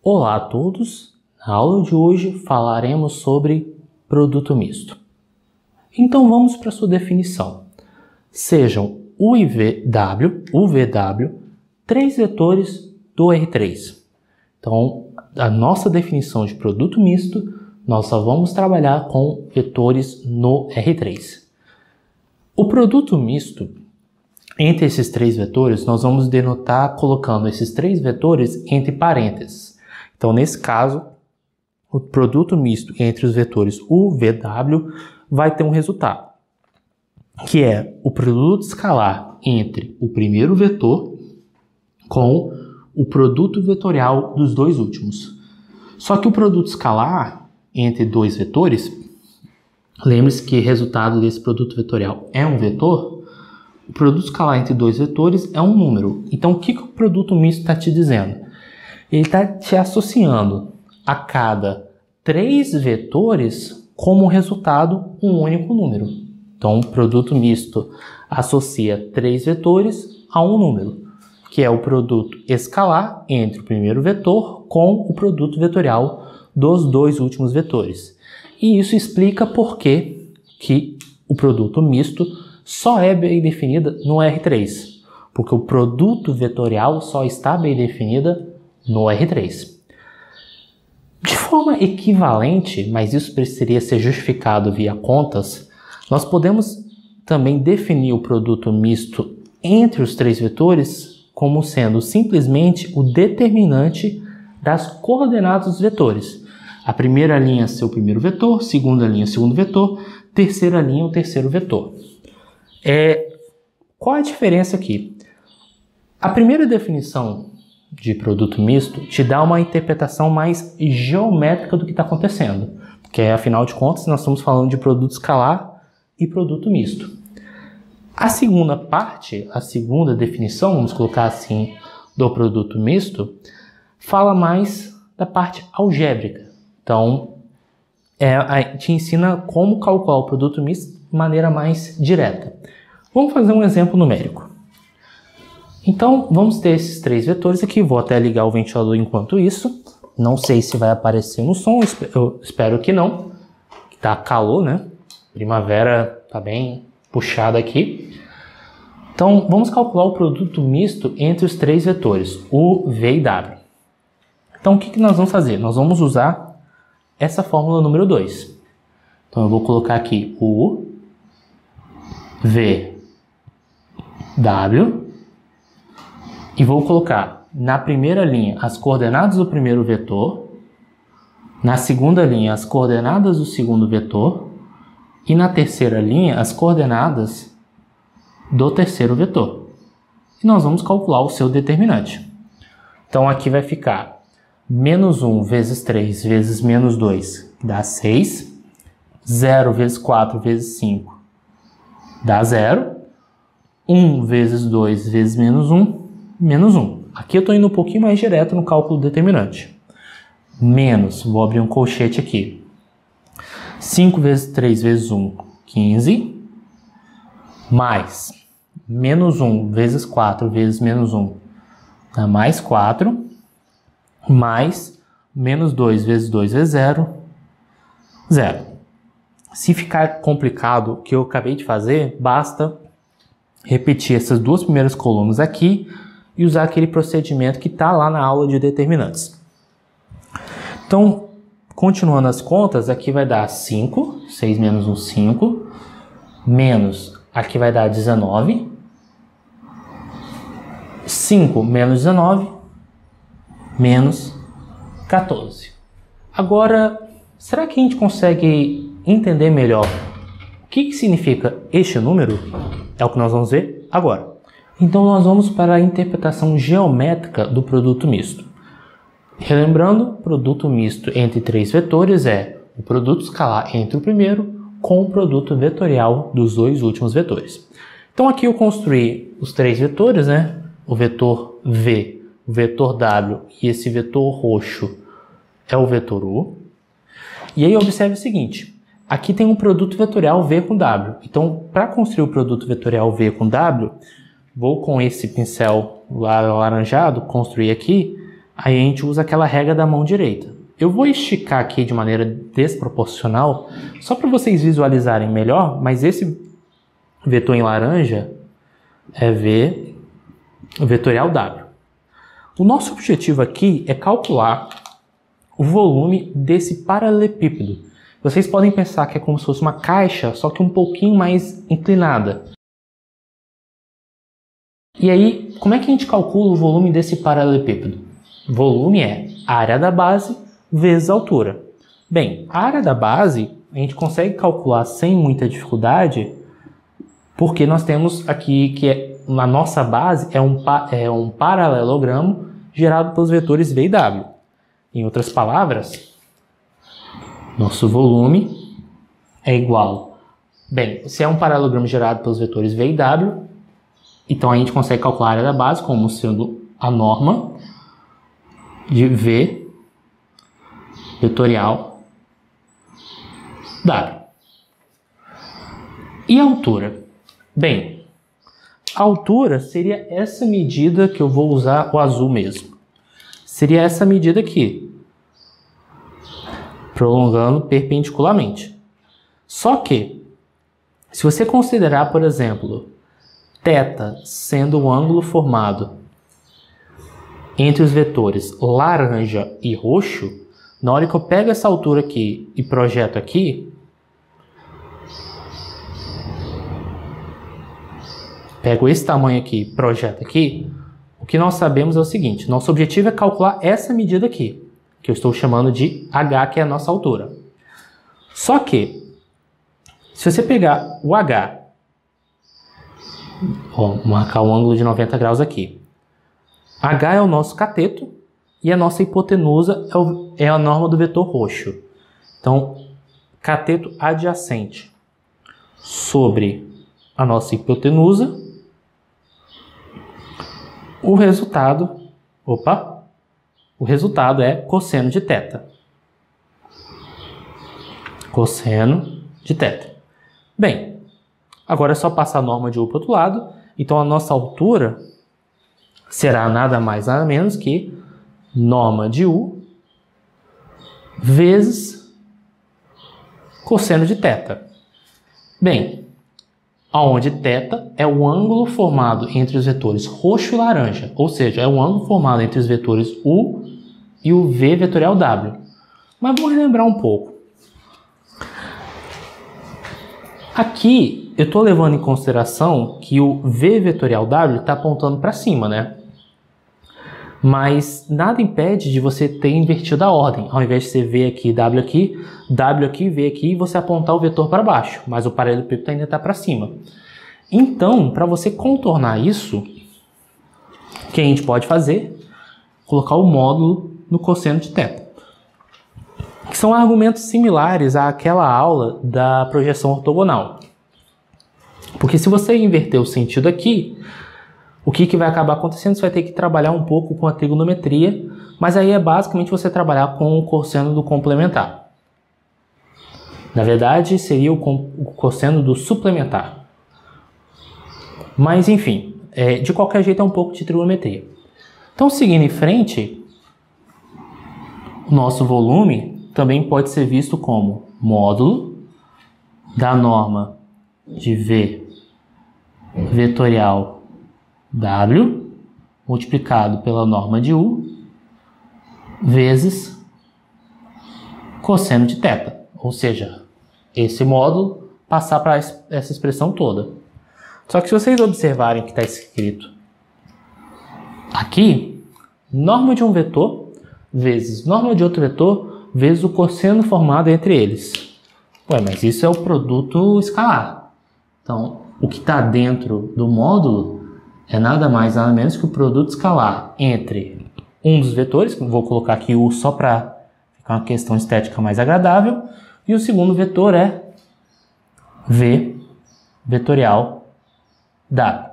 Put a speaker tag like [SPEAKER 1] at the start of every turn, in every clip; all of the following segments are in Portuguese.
[SPEAKER 1] Olá a todos! Na aula de hoje falaremos sobre produto misto. Então vamos para sua definição. Sejam U e VW, três vetores do R3. Então, a nossa definição de produto misto, nós só vamos trabalhar com vetores no R3. O produto misto, entre esses três vetores, nós vamos denotar colocando esses três vetores entre parênteses. Então, nesse caso, o produto misto entre os vetores U, VW vai ter um resultado, que é o produto escalar entre o primeiro vetor com o produto vetorial dos dois últimos. Só que o produto escalar entre dois vetores, lembre-se que o resultado desse produto vetorial é um vetor, o produto escalar entre dois vetores é um número. Então, o que o produto misto está te dizendo? Ele está te associando a cada três vetores como resultado um único número. Então, o produto misto associa três vetores a um número, que é o produto escalar entre o primeiro vetor com o produto vetorial dos dois últimos vetores. E isso explica por que o produto misto só é bem definida no R3, porque o produto vetorial só está bem definida no R3. De forma equivalente, mas isso precisaria ser justificado via contas, nós podemos também definir o produto misto entre os três vetores como sendo simplesmente o determinante das coordenadas dos vetores. A primeira linha ser o primeiro vetor, segunda linha o segundo vetor, terceira linha o terceiro vetor. Qual é a diferença aqui? A primeira definição de produto misto te dá uma interpretação mais geométrica do que está acontecendo, porque afinal de contas nós estamos falando de produto escalar e produto misto. A segunda parte, a segunda definição, vamos colocar assim, do produto misto, fala mais da parte algébrica. Então, te ensina como calcular o produto misto de maneira mais direta. Vamos fazer um exemplo numérico. Então, vamos ter esses três vetores aqui. Vou até ligar o ventilador enquanto isso. Não sei se vai aparecer no som, eu espero que não. Tá calor, né? Primavera tá bem puxada aqui. Então, vamos calcular o produto misto entre os três vetores, U, V e W. Então, o que nós vamos fazer? Nós vamos usar essa fórmula número 2. Então, eu vou colocar aqui U, V, W. E vou colocar na primeira linha as coordenadas do primeiro vetor, na segunda linha as coordenadas do segundo vetor e na terceira linha as coordenadas do terceiro vetor. E nós vamos calcular o seu determinante. Então aqui vai ficar menos 1 vezes 3 vezes menos 2 dá 6, 0 vezes 4 vezes 5 dá 0, 1 vezes 2 vezes menos 1, menos 1. Aqui eu estou indo um pouquinho mais direto no cálculo determinante. Menos, vou abrir um colchete aqui. 5 vezes 3 vezes 1, 15. Mais, menos 1 vezes 4 vezes menos 1 dá mais 4. Mais, menos 2 vezes 2 vezes 0, 0. Se ficar complicado o que eu acabei de fazer, basta repetir essas duas primeiras colunas aqui e usar aquele procedimento que está lá na aula de determinantes. Então, continuando as contas, aqui vai dar 5, 6 menos 1, 5, menos, aqui vai dar 19, 5 menos 19, menos 14. Agora, será que a gente consegue entender melhor o que significa este número? É o que nós vamos ver agora. Então, nós vamos para a interpretação geométrica do produto misto. Relembrando, produto misto entre três vetores é o produto escalar entre o primeiro com o produto vetorial dos dois últimos vetores. Então, aqui eu construí os três vetores, né? O vetor V, o vetor W e esse vetor roxo é o vetor U. E aí, observe o seguinte. Aqui tem um produto vetorial V com W. Então, para construir o produto vetorial V com W, vou com esse pincel alaranjado construir aqui aí a gente usa aquela regra da mão direita. Eu vou esticar aqui de maneira desproporcional, só para vocês visualizarem melhor, mas esse vetor em laranja é V vetorial W. O nosso objetivo aqui é calcular o volume desse paralelepípedo. Vocês podem pensar que é como se fosse uma caixa, só que um pouquinho mais inclinada. E aí, como é que a gente calcula o volume desse paralelepípedo? O volume é a área da base vezes a altura. Bem, a área da base a gente consegue calcular sem muita dificuldade, porque nós temos aqui que a nossa base é um paralelogramo gerado pelos vetores V e W. Em outras palavras, nosso volume é igual. Bem, se é um paralelogramo gerado pelos vetores V e W, então a gente consegue calcular a área da base como sendo a norma de V vetorial W. E a altura? Bem, a altura seria essa medida que eu vou usar o azul mesmo. Seria essa medida aqui, prolongando perpendicularmente. Só que, se você considerar, por exemplo, θ sendo o ângulo formado entre os vetores laranja e roxo, na hora que eu pego essa altura aqui e projeto aqui, pego esse tamanho aqui e projeto aqui, o que nós sabemos é o seguinte: nosso objetivo é calcular essa medida aqui, que eu estou chamando de H, que é a nossa altura. Só que, se você pegar o H, vou marcar um ângulo de 90 graus aqui, H é o nosso cateto e a nossa hipotenusa é a norma do vetor roxo. Então, cateto adjacente sobre a nossa hipotenusa, o resultado é cosseno de θ. Cosseno de θ. Bem, agora é só passar a norma de U para o outro lado. Então a nossa altura será nada mais nada menos que norma de U vezes cosseno de θ. Bem, onde θ é o ângulo formado entre os vetores roxo e laranja, ou seja, é o ângulo formado entre os vetores U e o V vetorial W. Mas vamos relembrar um pouco. Aqui eu estou levando em consideração que o V vetorial W está apontando para cima, né? Mas nada impede de você ter invertido a ordem. Ao invés de você V aqui, W aqui, V aqui, e você apontar o vetor para baixo. Mas o paralelepípedo ainda está para cima. Então, para você contornar isso, o que a gente pode fazer? Colocar o módulo no cosseno de θ. Que são argumentos similares àquela aula da projeção ortogonal. Porque se você inverter o sentido aqui, o que vai acabar acontecendo? Você vai ter que trabalhar um pouco com a trigonometria, mas aí é basicamente você trabalhar com o cosseno do complementar. Na verdade, seria o cosseno do suplementar. Mas, enfim, de qualquer jeito é um pouco de trigonometria. Então, seguindo em frente, o nosso volume também pode ser visto como módulo da norma de V vetorial W multiplicado pela norma de U vezes cosseno de θ. Ou seja, esse módulo passar para essa expressão toda. Só que se vocês observarem que está escrito aqui, norma de um vetor vezes norma de outro vetor vezes o cosseno formado entre eles. Ué, mas isso é o produto escalar. Então, o que está dentro do módulo é nada mais nada menos que o produto escalar entre um dos vetores, que eu vou colocar aqui U só para ficar uma questão estética mais agradável, e o segundo vetor é V vetorial W.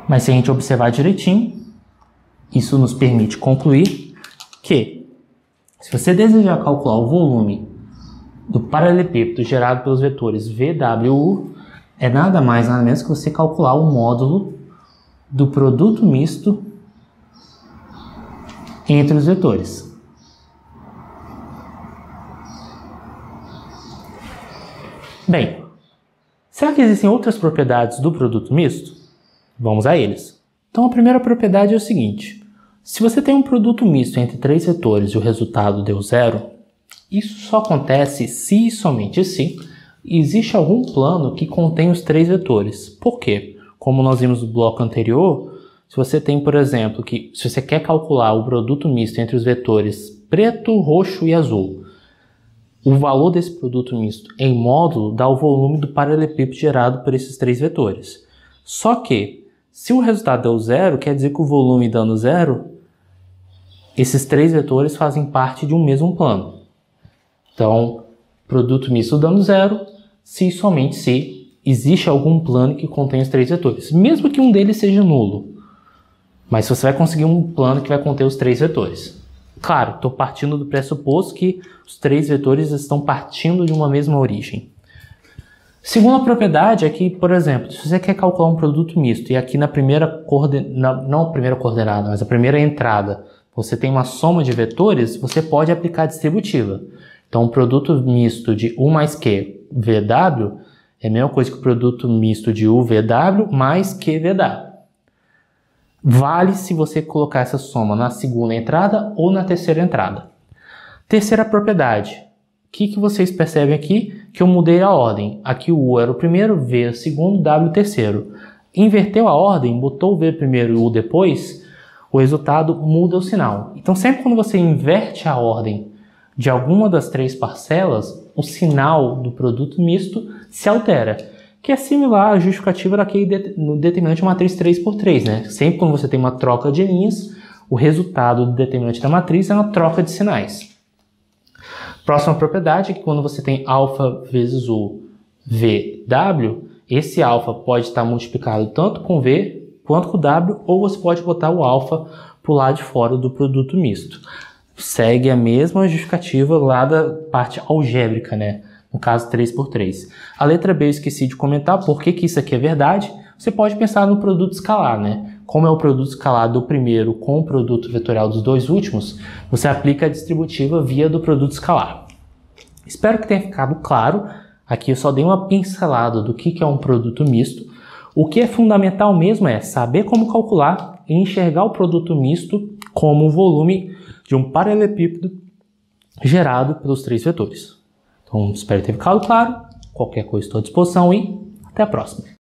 [SPEAKER 1] Mas se a gente observar direitinho, isso nos permite concluir que, se você desejar calcular o volume do paralelepípedo gerado pelos vetores V, W e U, é nada mais nada menos que você calcular o módulo do produto misto entre os vetores. Bem, será que existem outras propriedades do produto misto? Vamos a eles. Então, a primeira propriedade é o seguinte: se você tem um produto misto entre 3 vetores e o resultado deu 0, isso só acontece se e somente se existe algum plano que contém os 3 vetores. Por quê? Como nós vimos no bloco anterior, se você tem, por exemplo, que se você quer calcular o produto misto entre os vetores preto, roxo e azul, o valor desse produto misto em módulo dá o volume do paralelepípedo gerado por esses 3 vetores. Só que, se o resultado deu 0, quer dizer que o volume dando 0, esses 3 vetores fazem parte de um mesmo plano. Então, produto misto dando 0, se e somente se existe algum plano que contém os 3 vetores, mesmo que um deles seja nulo. Mas você vai conseguir um plano que vai conter os 3 vetores. Claro, estou partindo do pressuposto que os 3 vetores estão partindo de uma mesma origem. Segunda propriedade é que, por exemplo, se você quer calcular um produto misto e aqui na primeira não a primeira coordenada, mas a primeira entrada, você tem uma soma de vetores, você pode aplicar a distributiva. Então, o produto misto de U mais Q VW é a mesma coisa que o produto misto de UVW mais QVW. Vale se você colocar essa soma na segunda entrada ou na terceira entrada. Terceira propriedade. O que vocês percebem aqui? Que eu mudei a ordem. Aqui o U era o primeiro, V o segundo, W o terceiro. Inverteu a ordem, botou o V primeiro e o U depois, o resultado muda o sinal. Então sempre quando você inverte a ordem de alguma das 3 parcelas, o sinal do produto misto se altera, que é similar à justificativa daquele no determinante de matriz 3×3, né? Sempre quando você tem uma troca de linhas, o resultado do determinante da matriz é uma troca de sinais. Próxima propriedade é que quando você tem alfa vezes U VW, esse alfa pode estar multiplicado tanto com V quanto com W, ou você pode botar o alfa para o lado de fora do produto misto. Segue a mesma justificativa lá da parte algébrica, né? No caso 3×3. A letra B eu esqueci de comentar por que isso aqui é verdade. Você pode pensar no produto escalar, né? Como é o produto escalar do primeiro com o produto vetorial dos 2 últimos, você aplica a distributiva via do produto escalar. Espero que tenha ficado claro. Aqui eu só dei uma pincelada do que é um produto misto. O que é fundamental mesmo é saber como calcular e enxergar o produto misto como o volume de um paralelepípedo gerado pelos 3 vetores. Então, espero ter ficado claro. Qualquer coisa estou à disposição e até a próxima.